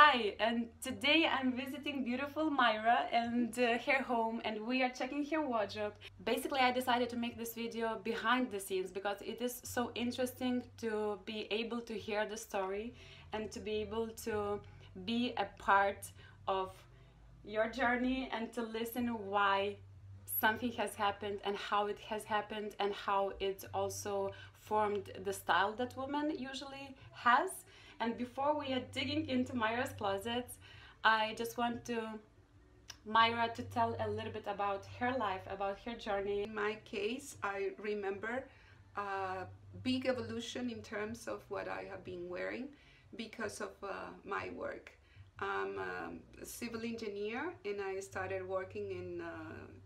Hi, and today I'm visiting beautiful Mayra and her home, and we are checking her wardrobe. Basically, I decided to make this video behind the scenes because it is so interesting to be able to hear the story and to be able to be a part of your journey and to listen why something has happened and how it has happened and how it also formed the style that women usually has. And before we are digging into Mayra's closets, I just want Mayra to tell a little bit about her life, about her journey. In my case, I remember a big evolution in terms of what I have been wearing because of my work. I'm a civil engineer and I started working in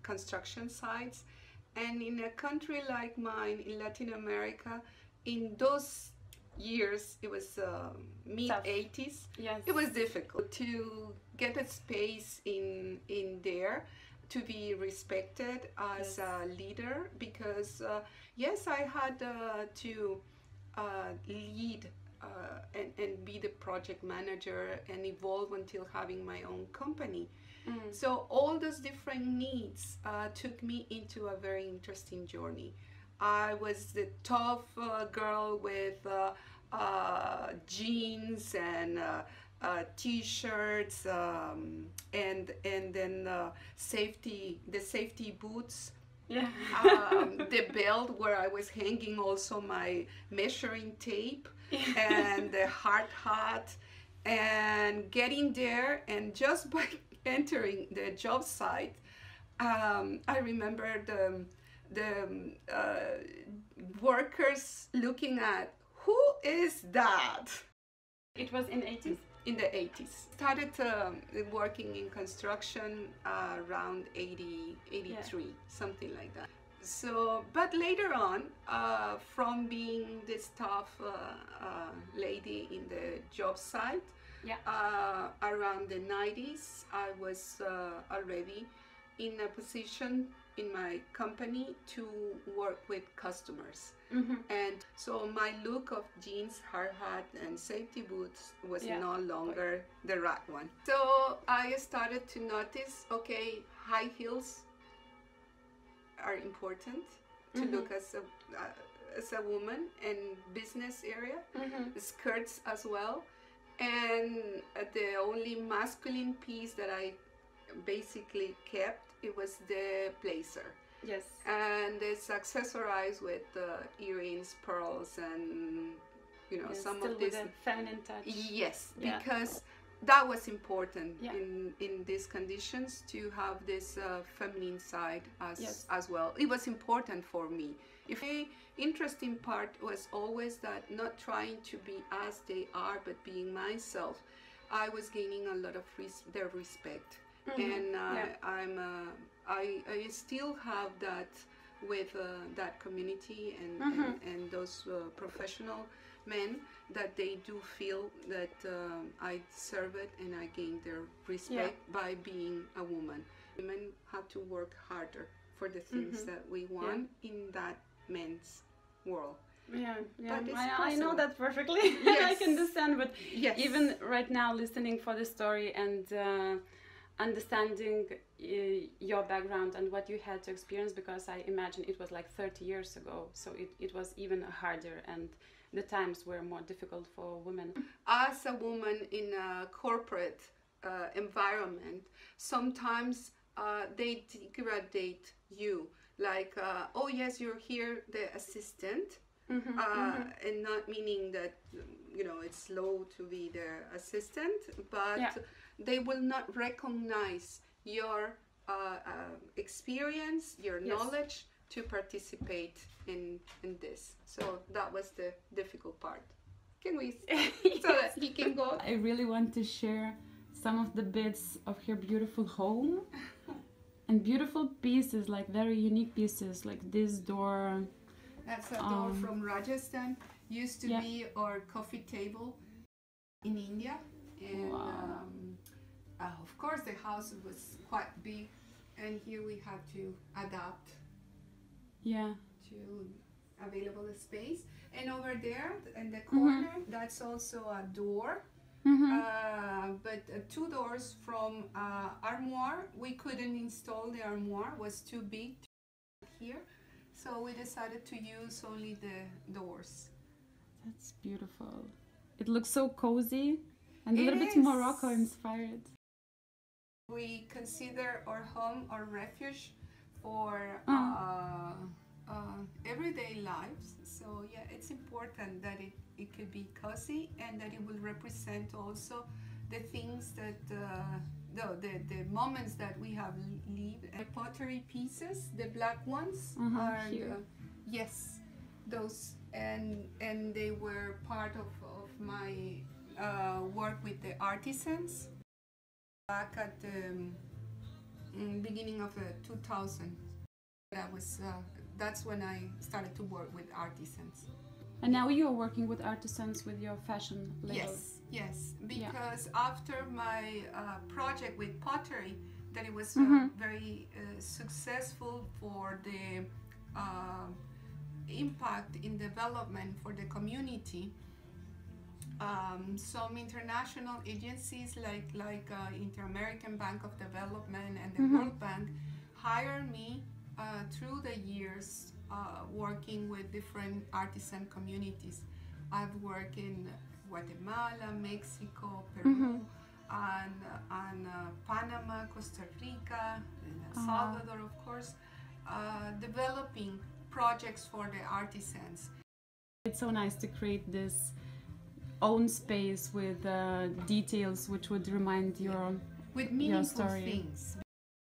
construction sites. And in a country like mine, in Latin America, in those years, it was mid-80s. Yes. It was difficult to get a space in there, to be respected as a leader, because yes, I had to lead and be the project manager and evolve until having my own company. So all those different needs took me into a very interesting journey. I was the tough girl with jeans and t-shirts and then the safety boots. Yeah. The belt where I was hanging also my measuring tape and the hard hat, and getting there, and just by entering the job site, I remember the workers looking at, who is that? It was in the 80s? In the 80s. Started working in construction around 83, something like that. So, but later on, from being this tough lady in the job site, around the 90s, I was already in a position in my company to work with customers. And so my look of jeans, hard hat and safety boots was no longer the right one. So I started to notice, okay, high heels are important to look as a woman, and business area, skirts as well. And the only masculine piece that I basically kept, it was the blazer. Yes. And it's accessorized with earrings, pearls, and some still of this. With a feminine touch. Yes, because that was important in these conditions, to have this feminine side as well. It was important for me. The interesting part was always that not trying to be as they are, but being myself. I was gaining a lot of their respect. And I still have that with that community and those professional men, that they do feel that I deserve it and I gain their respect by being a woman. Women have to work harder for the things that we want in that men's world. I know that perfectly. I can understand, but even right now, listening for the story and understanding your background and what you had to experience, because I imagine it was like 30 years ago, so it was even harder, and the times were more difficult for women. As a woman in a corporate environment, sometimes they degrade you, like, oh yes, you're here, the assistant, and not meaning that it's low to be the assistant, but they will not recognize your experience, your knowledge to participate in this. So that was the difficult part. Can we so that he can go? I really want to share some of the bits of her beautiful home and beautiful pieces, like very unique pieces, like this door. That's a door from Rajasthan. Used to be our coffee table in India, and of course the house was quite big, and here we had to adapt to available space. And over there in the corner, that's also a door, but two doors from armoire. We couldn't install the armoire, was too big here, so we decided to use only the doors. That's beautiful. It looks so cozy and a It little bit is. Morocco inspired. We consider our home our refuge for everyday lives. So yeah, it's important that it could be cozy and that it will represent also the things that the moments that we have lived. The pottery pieces, the black ones, are here. Yes, those, and they were part of my work with the artisans back at the beginning of 2000. That's when I started to work with artisans. And now you're working with artisans with your fashion label. Yes, because after my project with pottery, that it was very successful for the impact in development for the community. Some international agencies like Inter-American Bank of Development and the World Bank hired me through the years working with different artisan communities. I've worked in Guatemala, Mexico, Peru, and Panama, Costa Rica, and El Salvador, of course, developing projects for the artisans. It's so nice to create this own space with details which would remind with meaningful story. Things.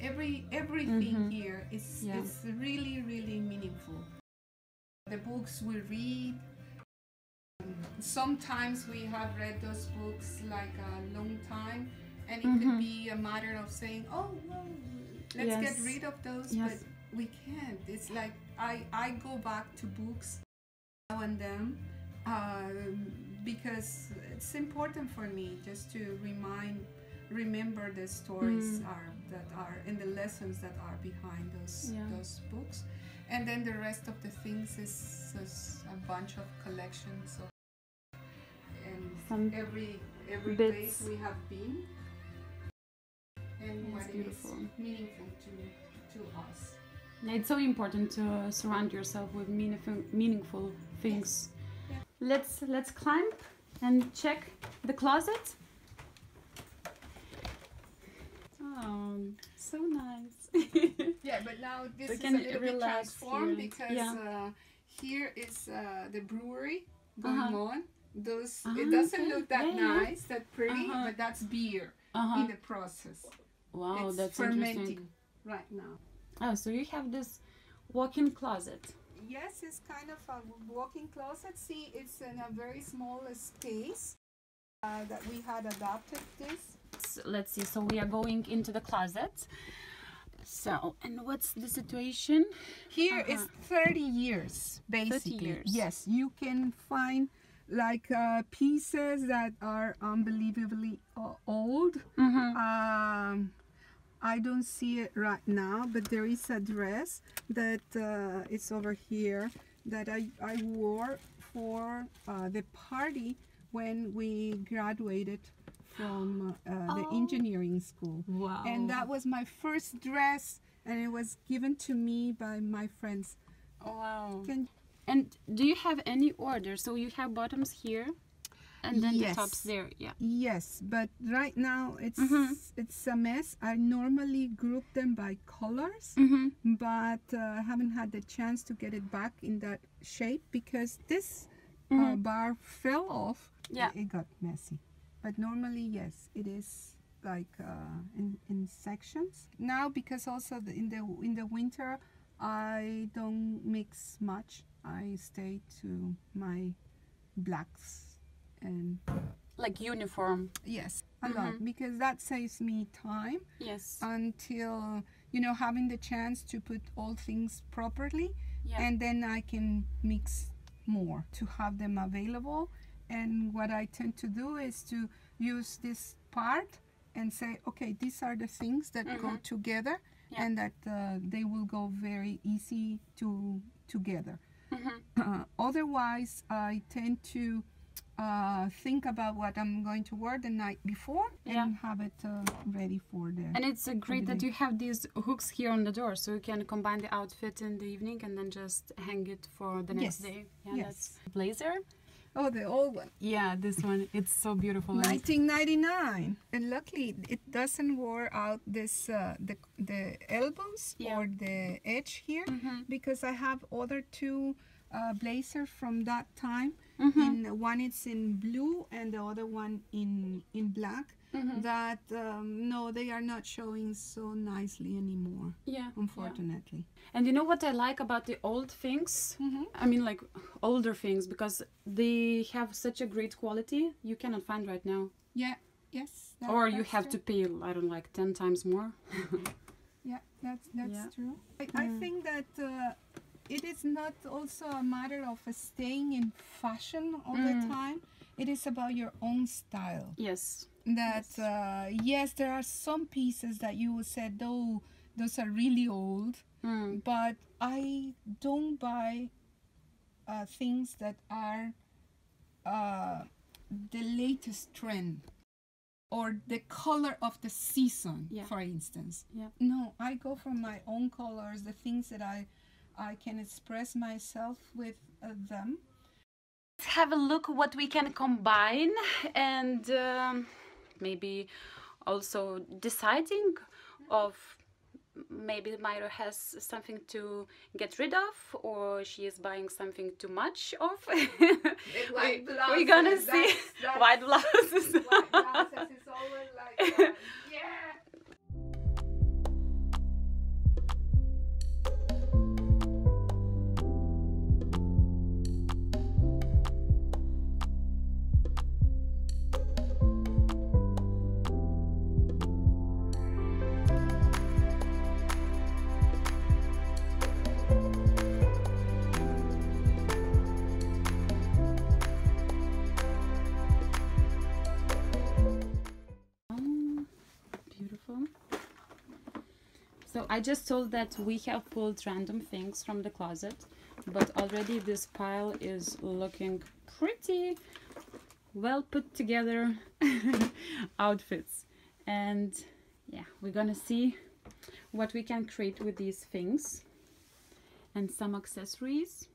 Everything here is really meaningful. The books we read, sometimes we have read those books like a long time, and it could be a matter of saying, oh well, let's get rid of those, but we can't. It's like I go back to books now and then because it's important for me just to remember the stories that are and the lessons that are behind those books, and then the rest of the things is a bunch of collections of, and some every bits. place we have been and what beautiful. is meaningful to us. It's so important to surround yourself with meaningful things. Yes. Let's climb and check the closet. Oh, so nice. Yeah, but now this We is a can little bit relax transformed here. because here is the brewery going on. It doesn't look that nice, that pretty, but that's beer in the process. Wow, It's that's fermenting interesting. right now. Oh, so you have this walk-in closet. Yes, it's kind of a walk-in closet. See, it's in a very small space that we had adapted this. So, let's see, so we are going into the closet. So, and what's the situation? Here is 30 years, basically. 30 years. Yes, you can find like pieces that are unbelievably old. I don't see it right now, but there is a dress that is over here that I wore for the party when we graduated from the engineering school. Wow. And that was my first dress, and it was given to me by my friends. Wow. And do you have any order? So you have bottoms here and then the tops there. Yes, but right now it's a mess. I normally group them by colors, but I haven't had the chance to get it back in that shape because this bar fell off. It got messy. But normally, yes, it is like in sections. Now, because also in the winter, I don't mix much. I stay to my blacks and like uniform. Yes, a lot, because that saves me time. Yes. Until having the chance to put all things properly, and then I can mix more to have them available. And what I tend to do is to use this part and say, okay, these are the things that go together, and that they will go very easy together. Otherwise, I tend to think about what I'm going to wear the night before and have it ready for the. And it's great that you have these hooks here on the door, so you can combine the outfit in the evening and then just hang it for the next day. Yeah, that's blazer. Oh, the old one. Yeah, this one. It's so beautiful. 1999. And luckily, it doesn't wear out this the elbows or the edge here, because I have other two blazers from that time. And one is in blue and the other one in black. That no, they are not showing so nicely anymore. Yeah, unfortunately. And you know what I like about the old things? I mean, like older things, because they have such a great quality you cannot find right now. Yeah. Yes. Or you have to pay, I don't know, like 10 times more. Yeah, that's true. I think that it is not also a matter of staying in fashion all the time. It is about your own style. Yes. That yes, there are some pieces that you would say, oh, those are really old, but I don't buy things that are the latest trend or the color of the season, for instance. No, I go for my own colors, the things that I can express myself with them. Let's have a look what we can combine, and maybe also deciding of maybe Mayra has something to get rid of, or she is buying something too much of. White blouses, we're gonna see. White blouses. White blouses is always like yeah. So I just told that we have pulled random things from the closet, but already this pile is looking pretty well put together outfits. And yeah, we're gonna see what we can create with these things and some accessories.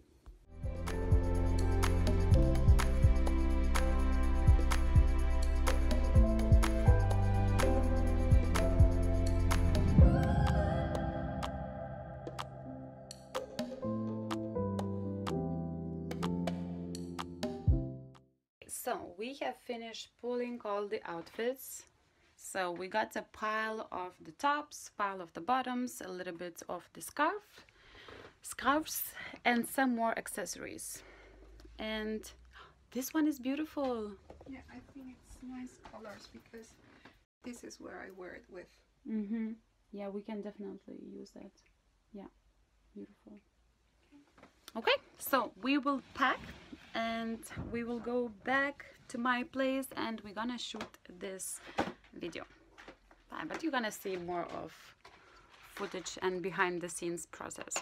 So we have finished pulling all the outfits. So we got a pile of the tops, pile of the bottoms, a little bit of the scarves, and some more accessories. And this one is beautiful. Yeah, I think it's nice colors because this is where I wear it with. Yeah, we can definitely use that. Yeah, beautiful. Okay, so we will pack and we will go back to my place and we're gonna shoot this video. But you're gonna see more of footage and behind the scenes process.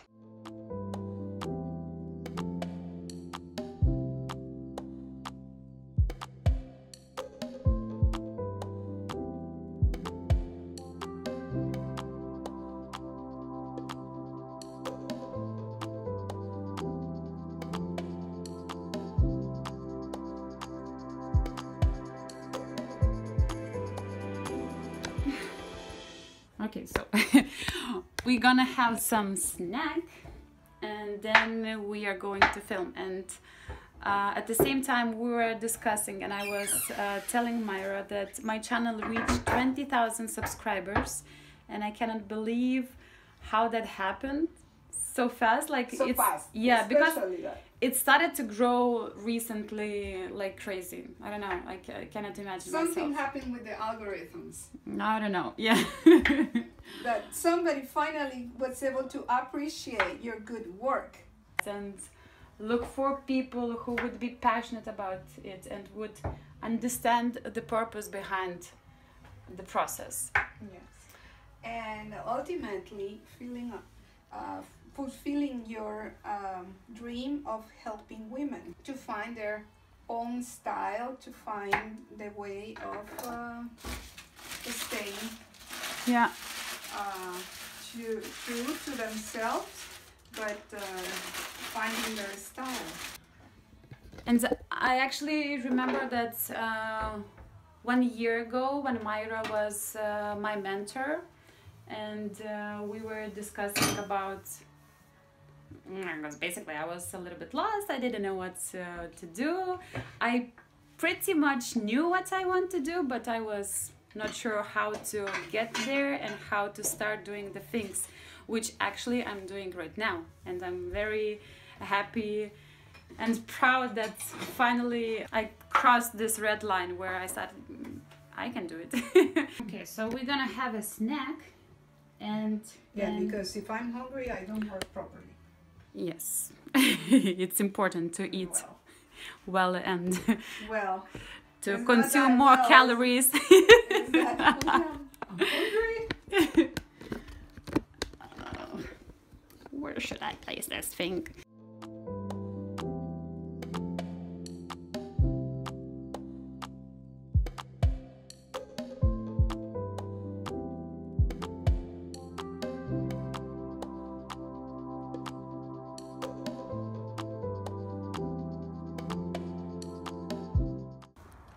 Okay, so we're gonna have some snack and then we are going to film. And at the same time we were discussing, and I was telling Mayra that my channel reached 20,000 subscribers, and I cannot believe how that happened so fast. Like so it's fast. Yeah, because that. it started to grow recently like crazy. I don't know, I cannot imagine Something myself. happened with the algorithms. I don't know, yeah. That somebody finally was able to appreciate your good work. And look for people who would be passionate about it and would understand the purpose behind the process. Yes. And ultimately fulfilling your dream of helping women to find their own style to find the way of staying Yeah. true to themselves, but finding their style. And I actually remember that 1 year ago when Mayra was my mentor, and we were discussing about, because basically I was a little bit lost. I didn't know what to do. I pretty much knew what I want to do, but I was not sure how to get there and how to start doing the things which actually I'm doing right now. And I'm very happy and proud that finally I crossed this red line where I said I can do it. Okay, so we're gonna have a snack, and yeah, because if I'm hungry, I don't work properly. Yes, it's important to eat well and to consume more calories. I'm hungry. Where should I place this thing?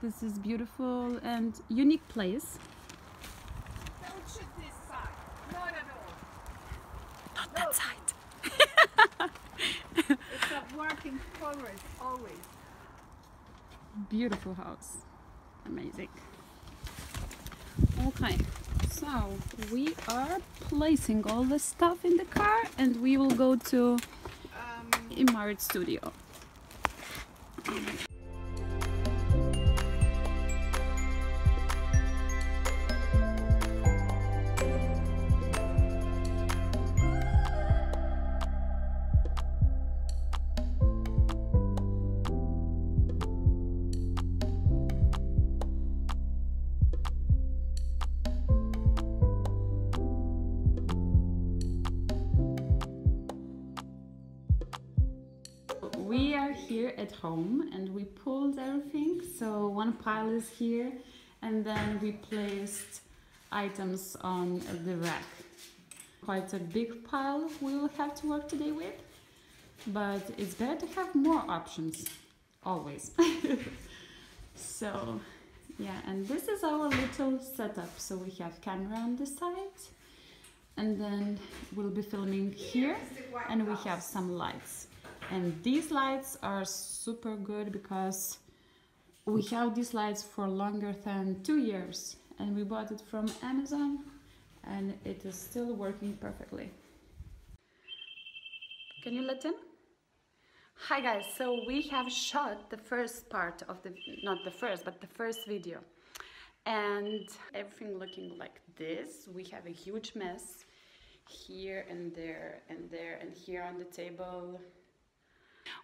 This is beautiful and unique place. Don't shoot this side. Not at all. Not that side. It's a work in progress, always. Beautiful house. Amazing. Okay, so we are placing all the stuff in the car and we will go to Mayra's studio. We are here at home and we pulled everything, so one pile is here and then we placed items on the rack. Quite a big pile we will have to work today with, but it's better to have more options, always. So yeah, and this is our little setup. So we have camera on this side and then we'll be filming here, and we have some lights. And these lights are super good because we have these lights for longer than 2 years, and we bought it from Amazon and it is still working perfectly. Can you let in? Hi guys, so we have shot the first part of the, not the first, but the first video. And everything looking like this. We have a huge mess here and there and there and here on the table.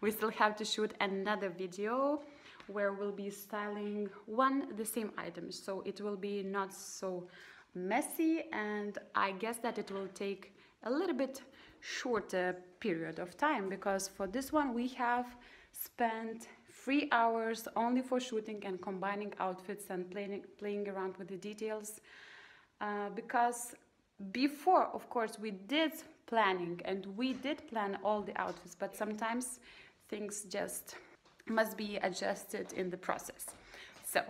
We still have to shoot another video where we'll be styling the same item, so it will be not so messy, and I guess that it will take a little bit shorter period of time, because for this one we have spent 3 hours only for shooting and combining outfits and playing around with the details, because before, of course, we did planning and we did plan all the outfits, but sometimes things just must be adjusted in the process. So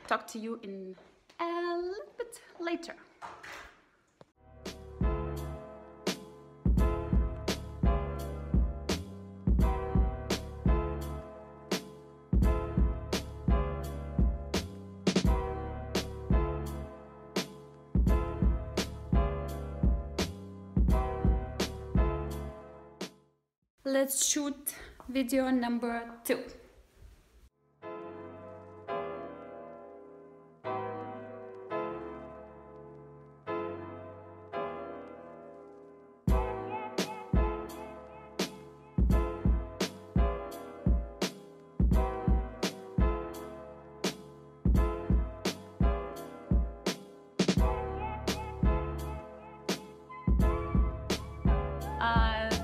talk to you in a little bit later. Let's shoot video number 2.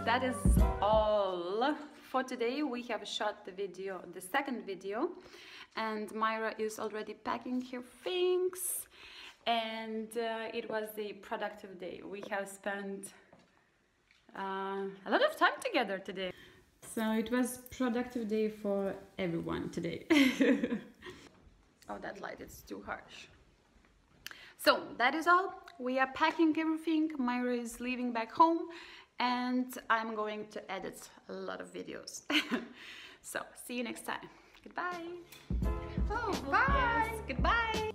That is all for today we have shot the video, the second video, and Mayra is already packing her things, and it was a productive day. We have spent a lot of time together today. So it was productive day for everyone today. Oh, that light is too harsh. So that is all. We are packing everything. Mayra is leaving back home, and I'm going to edit a lot of videos. So see you next time. Goodbye. Oh, bye. Yes, goodbye.